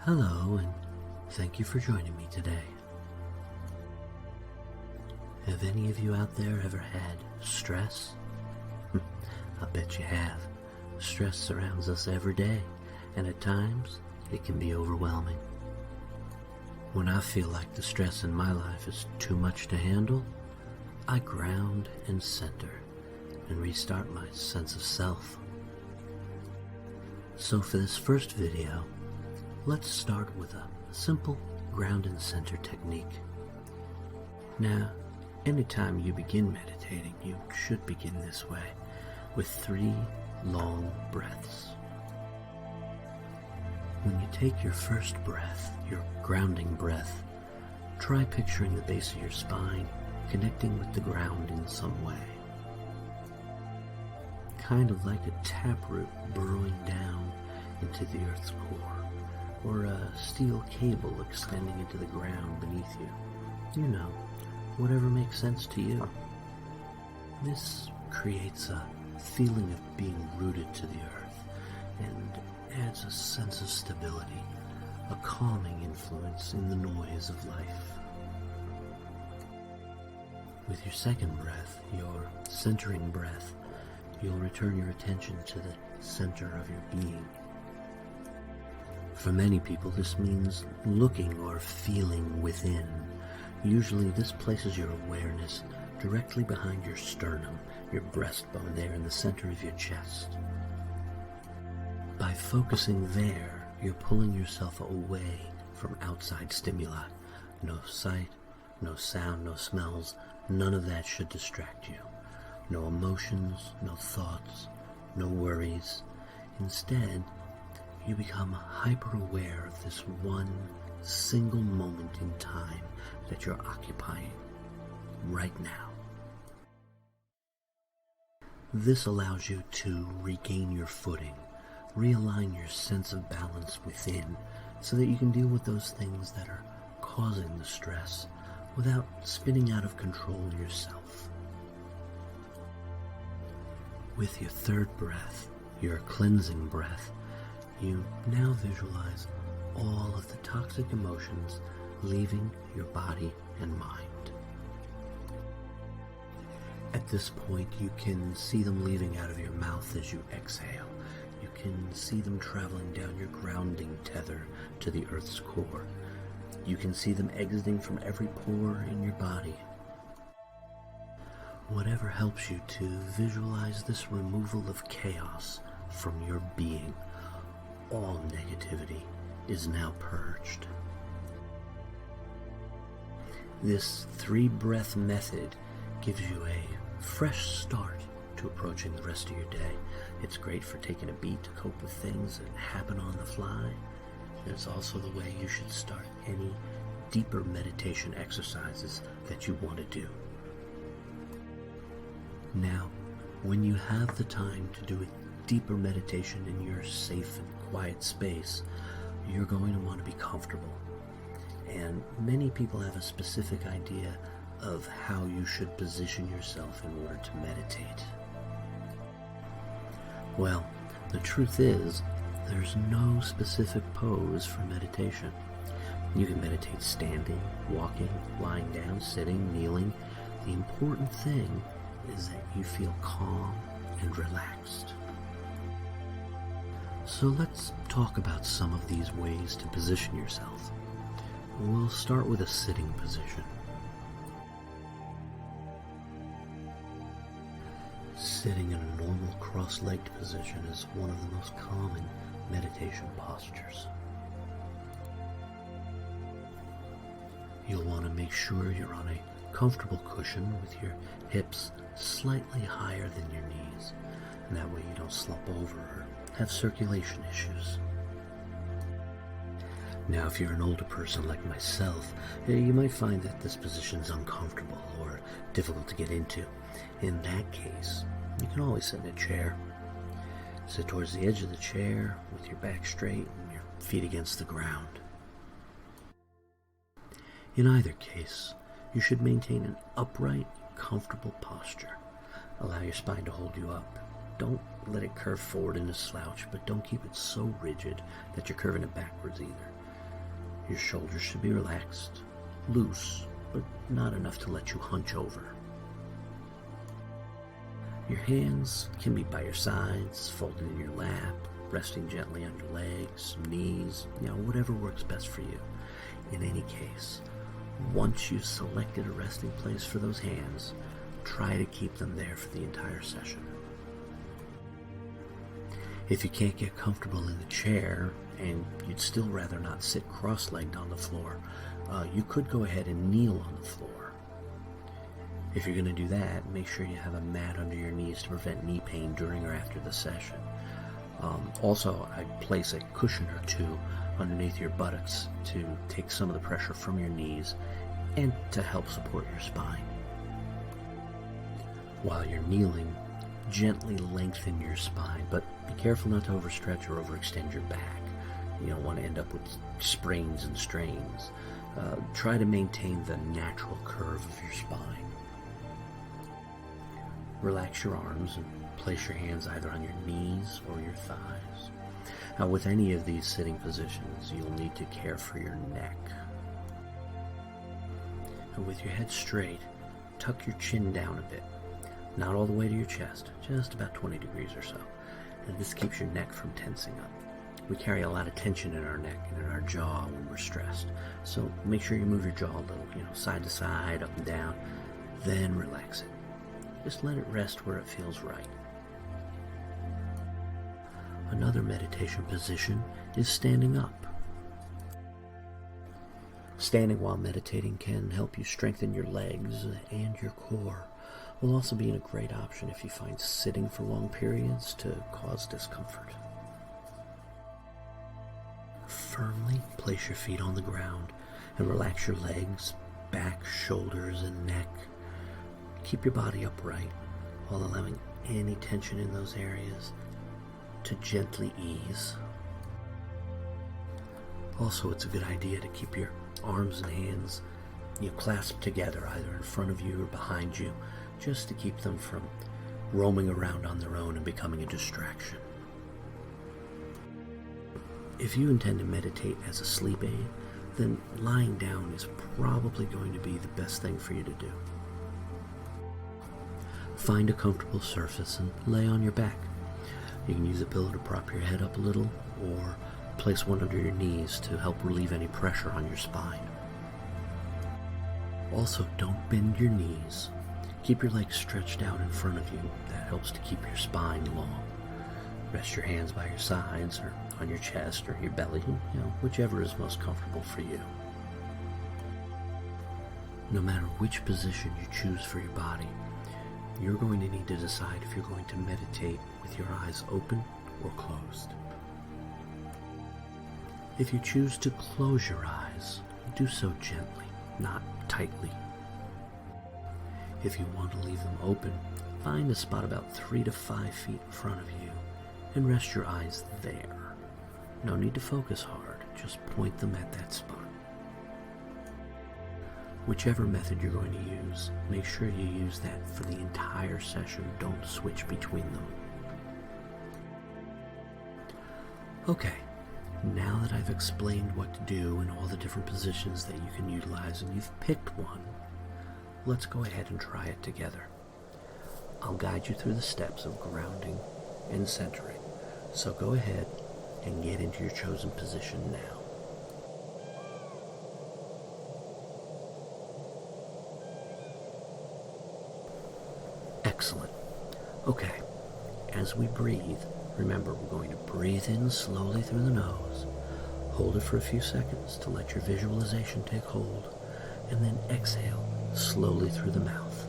Hello, and thank you for joining me today. Have any of you out there ever had stress? I bet you have. Stress surrounds us every day, and at times it can be overwhelming. When I feel like the stress in my life is too much to handle, I ground and center and restart my sense of self. So for this first video, let's start with a simple ground and center technique. Now, anytime you begin meditating, you should begin this way, with 3 long breaths. When you take your first breath, your grounding breath, try picturing the base of your spine connecting with the ground in some way. Kind of like a taproot burrowing down into the earth's core, or a steel cable extending into the ground beneath you. You know, whatever makes sense to you. This creates a feeling of being rooted to the earth and adds a sense of stability, a calming influence in the noise of life. With your second breath, your centering breath, you'll return your attention to the center of your being. For many people, this means looking or feeling within. Usually this places your awareness directly behind your sternum, your breastbone there in the center of your chest. By focusing there, you're pulling yourself away from outside stimuli. No sight, no sound, no smells, none of that should distract you. No emotions, no thoughts, no worries. Instead, you become hyper-aware of this one single moment in time that you're occupying right now. This allows you to regain your footing, realign your sense of balance within, so that you can deal with those things that are causing the stress without spinning out of control yourself. With your third breath, your cleansing breath, you now visualize all of the toxic emotions leaving your body and mind. At this point, you can see them leaving out of your mouth as you exhale. You can see them traveling down your grounding tether to the earth's core. You can see them exiting from every pore in your body. Whatever helps you to visualize this removal of chaos from your being, all negativity is now purged. This 3-breath method gives you a fresh start to approaching the rest of your day. It's great for taking a beat to cope with things that happen on the fly. And it's also the way you should start any deeper meditation exercises that you want to do. Now, when you have the time to do a deeper meditation in your safe and quiet space, you're going to want to be comfortable. And many people have a specific idea of how you should position yourself in order to meditate. Well, the truth is, there's no specific pose for meditation. You can meditate standing, walking, lying down, sitting, kneeling. The important thing is that you feel calm and relaxed. So let's talk about some of these ways to position yourself. We'll start with a sitting position. Sitting in a normal cross-legged position is one of the most common meditation postures. You'll want to make sure you're on a comfortable cushion with your hips slightly higher than your knees, and that way you don't slump over or have circulation issues. Now, if you're an older person like myself, you might find that this position is uncomfortable or difficult to get into. In that case, you can always sit in a chair. Sit towards the edge of the chair with your back straight and your feet against the ground. In either case, you should maintain an upright, comfortable posture. Allow your spine to hold you up. Don't let it curve forward in a slouch, but don't keep it so rigid that you're curving it backwards either. Your shoulders should be relaxed, loose, but not enough to let you hunch over. Your hands can be by your sides, folded in your lap, resting gently on your legs, knees, whatever works best for you. In any case, once you've selected a resting place for those hands, try to keep them there for the entire session. If you can't get comfortable in the chair, and you'd still rather not sit cross-legged on the floor, you could go ahead and kneel on the floor. If you're going to do that, make sure you have a mat under your knees to prevent knee pain during or after the session. Also, I'd place a cushion or two underneath your buttocks to take some of the pressure from your knees and to help support your spine. While you're kneeling, gently lengthen your spine, but be careful not to overstretch or overextend your back. You don't want to end up with sprains and strains. Try to maintain the natural curve of your spine. Relax your arms and place your hands either on your knees or your thighs. Now, with any of these sitting positions, you'll need to care for your neck. And with your head straight, tuck your chin down a bit. Not all the way to your chest, just about 20 degrees or so. And this keeps your neck from tensing up. We carry a lot of tension in our neck and in our jaw when we're stressed. So make sure you move your jaw a little, side to side, up and down. Then relax it. Just let it rest where it feels right. Another meditation position is standing up. Standing while meditating can help you strengthen your legs and your core. Will also be a great option if you find sitting for long periods to cause discomfort. Firmly place your feet on the ground and relax your legs, back, shoulders, and neck. Keep your body upright while allowing any tension in those areas to gently ease. Also, it's a good idea to keep your arms and hands clasped together either in front of you or behind you, just to keep them from roaming around on their own and becoming a distraction. If you intend to meditate as a sleep aid, then lying down is probably going to be the best thing for you to do. Find a comfortable surface and lay on your back. You can use a pillow to prop your head up a little, or place one under your knees to help relieve any pressure on your spine. Also, don't bend your knees. Keep your legs stretched out in front of you. That helps to keep your spine long. Rest your hands by your sides or on your chest or your belly, whichever is most comfortable for you. No matter which position you choose for your body, you're going to need to decide if you're going to meditate with your eyes open or closed. If you choose to close your eyes, do so gently, not tightly. If you want to leave them open, find a spot about 3 to 5 feet in front of you and rest your eyes there. No need to focus hard, just point them at that spot. Whichever method you're going to use, make sure you use that for the entire session. Don't switch between them. Okay, now that I've explained what to do and all the different positions that you can utilize and you've picked one, let's go ahead and try it together. I'll guide you through the steps of grounding and centering. So go ahead and get into your chosen position now. Excellent. Okay, as we breathe, remember we're going to breathe in slowly through the nose, hold it for a few seconds to let your visualization take hold, and then exhale slowly through the mouth.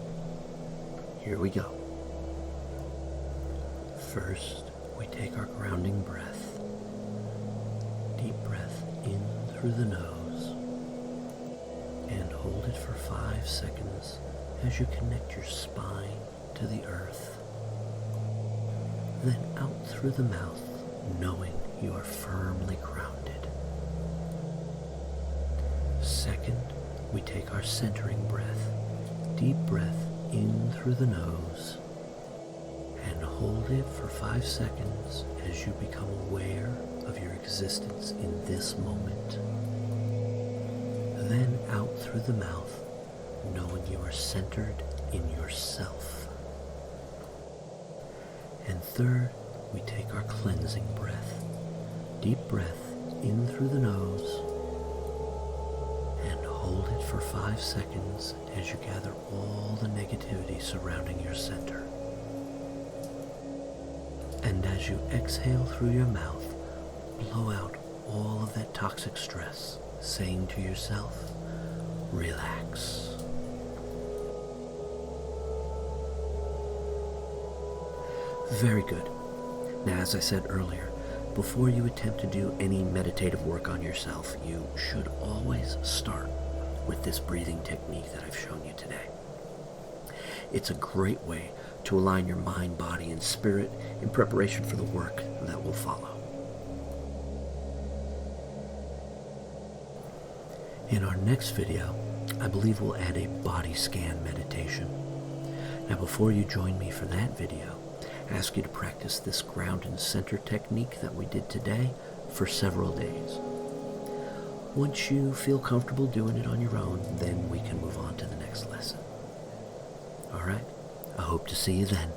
Here we go. First, we take our grounding breath. Deep breath in through through the nose and hold it for 5 seconds as you connect your spine to the earth. Then out through the mouth, knowing you are firmly grounded. Second, we take our centering breath. Deep breath in through the nose and hold it for 5 seconds as you become aware of your existence in this moment. Then out through the mouth, knowing you are centered in yourself. And third, we take our cleansing breath. Deep breath in through the nose and hold it for 5 seconds as you gather all the negativity surrounding your center. And as you exhale through your mouth, blow out all of that toxic stress, saying to yourself, relax. Very good. Now, as I said earlier, before you attempt to do any meditative work on yourself, you should always start with this breathing technique that I've shown you today. It's a great way to align your mind, body, and spirit in preparation for the work that will follow. In our next video, I believe we'll add a body scan meditation. Now, before you join me for that video, I ask you to practice this ground and center technique that we did today for several days. Once you feel comfortable doing it on your own, then we can move on to the next lesson. All right? I hope to see you then.